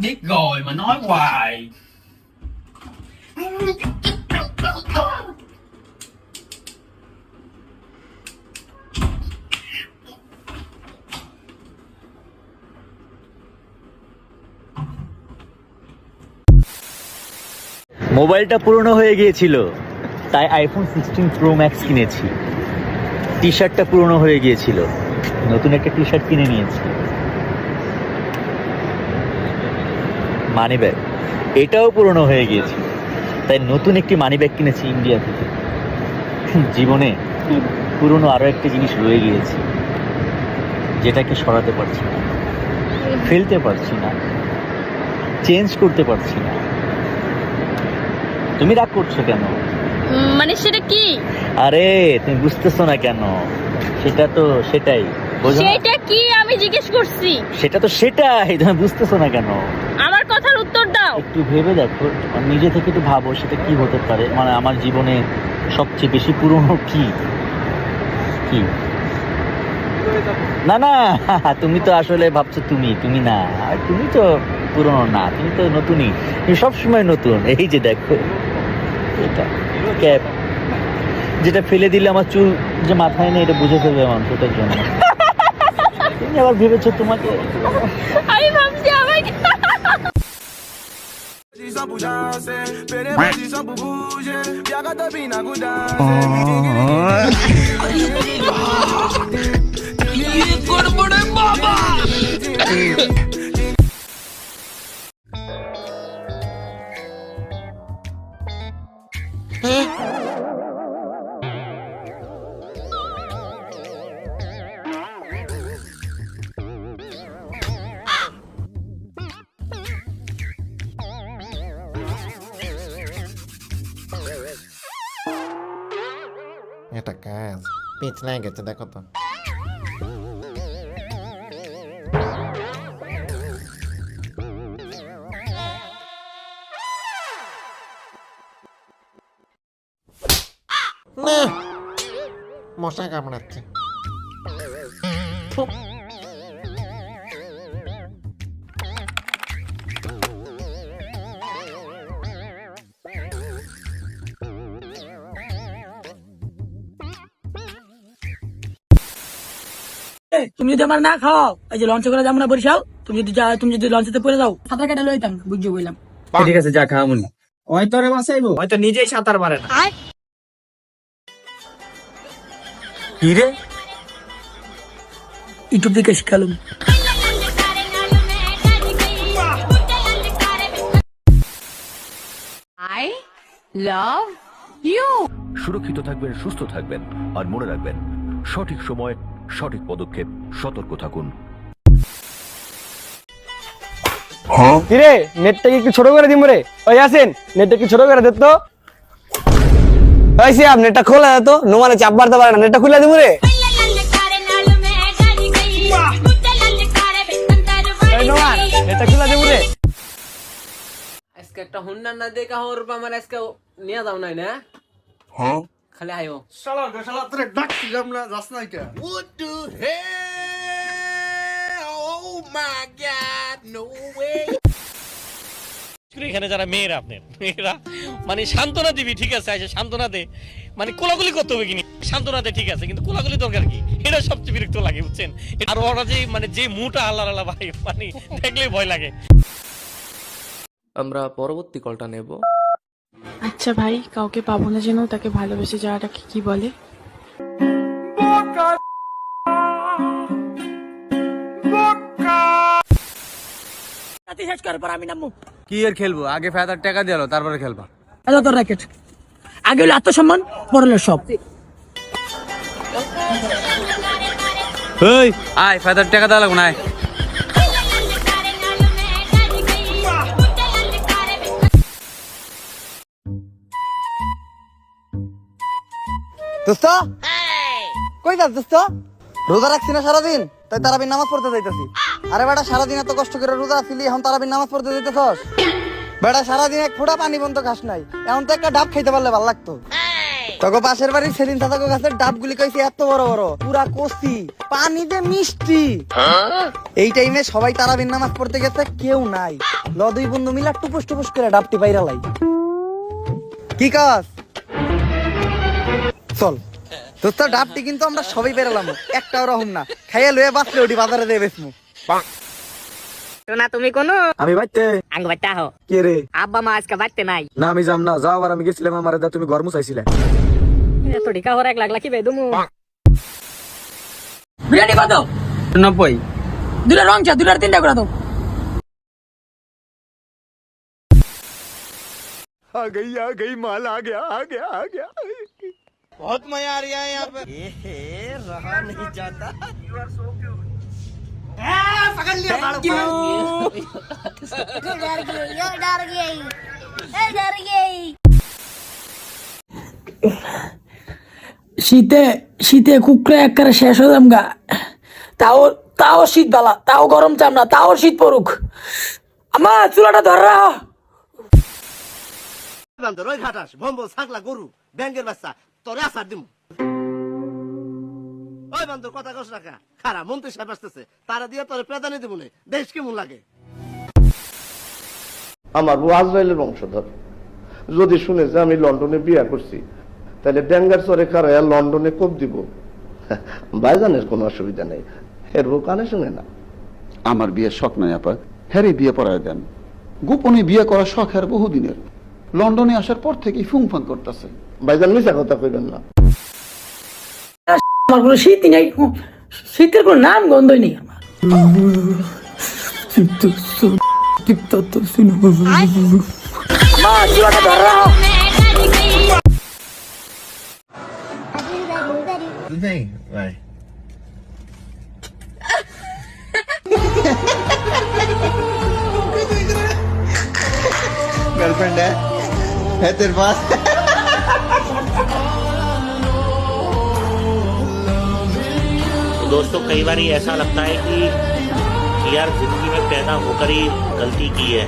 Biết rồi mà nói hoài. মোবাইলটা পুরনো হয়ে গিয়েছিল, তাই আইফোন 16 প্রো ম্যাক্স কিনেছি। টি শার্টটা পুরনো হয়ে গিয়েছিল, নতুন একটা টি শার্ট কিনে নিয়েছি। মানি ব্যাগ এটাও পুরনো হয়ে গিয়েছিল, তাই নতুন একটি মানি ব্যাগ কিনেছি ইন্ডিয়া থেকে। জীবনে পুরনো আরো একটা জিনিস রয়ে গিয়েছে, যেটাকে সরাতে পারছি না, ফেলতে পারছি না, চেঞ্জ করতে পারছি না। তুমি রাগ করছো কেন? মানে সেটা কি? আরে তুমি বুঝতেছো না কেন? সেটা তো সেটাই। সেটা কি আমি জিজ্ঞেস করছি। সেটা তো সেটাই, তুমি বুঝতেছো না কেন? আমার কথার উত্তর দাও। একটু ভেবে দেখো, নিজে থেকে একটু ভাবো সেটা কি হতে পারে। মানে আমার জীবনে সবচেয়ে বেশি পুরনো কি? কি? না না, তুমি তো আসলে ভাবছো তুমি না, আর তুমি তো পুরনো না, তুমি তো নতুনই, তুমি সবসময় নতুন। এই যে দেখো এটা ক্যাপ, যেটা ফেলে দিলে আমার চুল যে মাথায় নেই এটা বুঝে ফেলবে মানুষ, ওটার জন্য। তুমি আবার ভেবেছো তোমাকে। আমি ভাবছি আমাকে এটা কাজ পিছলাই গেছে, দেখো তো। না, মশা কামড়াচ্ছে। তুমি যদি আমার না খাও, এই যে লঞ্চে করে যাবো না বরিশাল, তুমি যদি লঞ্চেতে পড়ে যাও, সাঁতার কাটা লইতাম, বুঝছো বললাম। ঠিক আছে, যা খাওয়ামুনি। হয়তো রে বাসাইবো, হয়তো নিজেই সাঁতার পারে না। কি রে? ইউটিউব থেকে শিখালুম। I love you. সুরক্ষিত থাকবেন, সুস্থ থাকবেন, আর মনে রাখবেন সঠিক সময় সঠিক পদক্ষেপ, সতর্ক থাকুন। কিরে, নেটটা একটু ছোট করে দিম রে। ওই আসেন, নেটটা একটু ছোট করে দে তো। ওই সিয়াম, নেটটা খোলা দে তো, নোমানে চাপ মারতে পারে না, নেটটা খুলে দিম রে। নেটটা খুলে দিম রে। আজকে একটা হুন্ডা না দেখা ওর আমার আজকে নিয়ে যাও নাই না? হ্যাঁ, খালি আইও। শালা তোরে ডাকছিলাম না, যাস না এটা। What the hell? Oh my god, no way. এখানে যারা মেয়েরা মানে সান্ত্বনা দিবি, ঠিক আছে, সান্ত্বনা দে, মানে কোলাগুলি করতে হবে কিনি, সান্ত্বনা দে, ঠিক আছে, কিন্তু কোলাগুলি দরকার কি, এটা সবচেয়ে বিরক্ত লাগে, বুঝছেন। আর ওরা যে মানে যে মুটা আল্লাহ ভাই, মানে দেখলেই ভয় লাগে। আমরা পরবর্তী কলটা নেব। আচ্ছা ভাই, কাউকে পাবো না যেন, তাকে ভালোবেসে যাওয়াটাকে কি বলে? শেষ করার পর আমি নামবো। কি আর খেলবো? আগে ফেদার টাকা দিয়ে তারপরে খেলবা। এটা তোর র্যাকেট। আগে হলো আত্মসম্মান, পরে হলো সব। এই আয়, ফেদার টাকা দেওয়া লাগবো না। দোস্ত কই যাস দোস্ত? রোজা রাখছি না সারাদিন, তাই তারাবির নামাজ পড়তে যাইতেছি। আরে বেটা, সারাদিন এত কষ্ট করে রোজা ছিলি, এখন তারাবির নামাজ পড়তে যাইতেছস? বেটা সারাদিন এক ফোঁটা পানি বন্ধ খাস নাই, এখন তো একটা ডাব খাইতে পারলে ভালো লাগতো। তোকে পাশের বাড়ির সেদিন দাদা গাছের ডাবগুলি কইছে এত বড় বড় পুরা কষি পানিতে মিষ্টি। এই টাইমে সবাই তারাবির নামাজ পড়তে গেছে, কেউ নাই। দুই বন্ধু মিলা টুপুস টুপুস করে ডাবটি বাইরা লাই। কি কাজ চল দোস্ত, ডাবটি কিন্তু আমরা সবাই বেরালাম, একটাও রহম না। খাইয়া লইয়া বাঁচলে ওটি বাজারে দিয়ে বেচমু। না তুমি কোনো আমি বাইতে আঙ্গ বাচ্চা হো কে রে? আব্বা মা আজকে বাড়তে নাই। না আমি যাম না, যাও আর আমি গেছিলাম আমার দা, তুমি ঘর মুছাইছিলে। এত টিকা হরে 1 লাখ লাখি বেদমু। বিরিয়ানি কত? 90। দুটা রং চা, দুটা 3টা করে দাও। आ गई माल आ गया। बहुत मजा आ रहा है यहाँ पे। रहा नहीं जाता। पकड़ लिया। শীতে শীতে কুকরা একবারে শেষ হয়ে যাম গা। তাও তাও শীত বালা, তাও গরম চাম না, তাও শীত পড়ুক। আমার চুলাটা ধর রাখো। ওই ঘাটাস ভম্বল ছাগলা গরু ব্যাঙ্গের বাচ্চা তোরে আসার দিম। ওই বান্দর কথা কস রাখা খারাপ মন্ত্রী সাহেব আসতেছে, তারা দিয়ে তোরে প্রাধান্য দিব না। দেশ কেমন লাগে? আমার বউ আজরাইলের বংশধর। যদি শুনে যে আমি লন্ডনে বিয়ে করছি, তাহলে ড্যাঙ্গার চরে খারাইয়া লন্ডনে কোপ দিব। ভাইজানের কোনো অসুবিধা নেই, এর বউ কানে শুনে না। আমার বিয়ের শখ নাই আপা, হ্যারি বিয়ে পড়ায় দেন। গোপনে বিয়ে করার শখ আর বহুদিনের, লন্ডনে আসার পর থেকেই ফুংফাং করতেছে। ভাইজান মিছা কথা কইবেন না। আমার কোনো শীতই নাই, শীতের কোনো নাম গন্ধই নেই আমার। আমার চুলাটা ধর রাখো। गर्लफ्रेंड है तेरे पास? दोस्तों कई बार ऐसा लगता है कि यार जिंदगी में पैदा होकर ही गलती की है।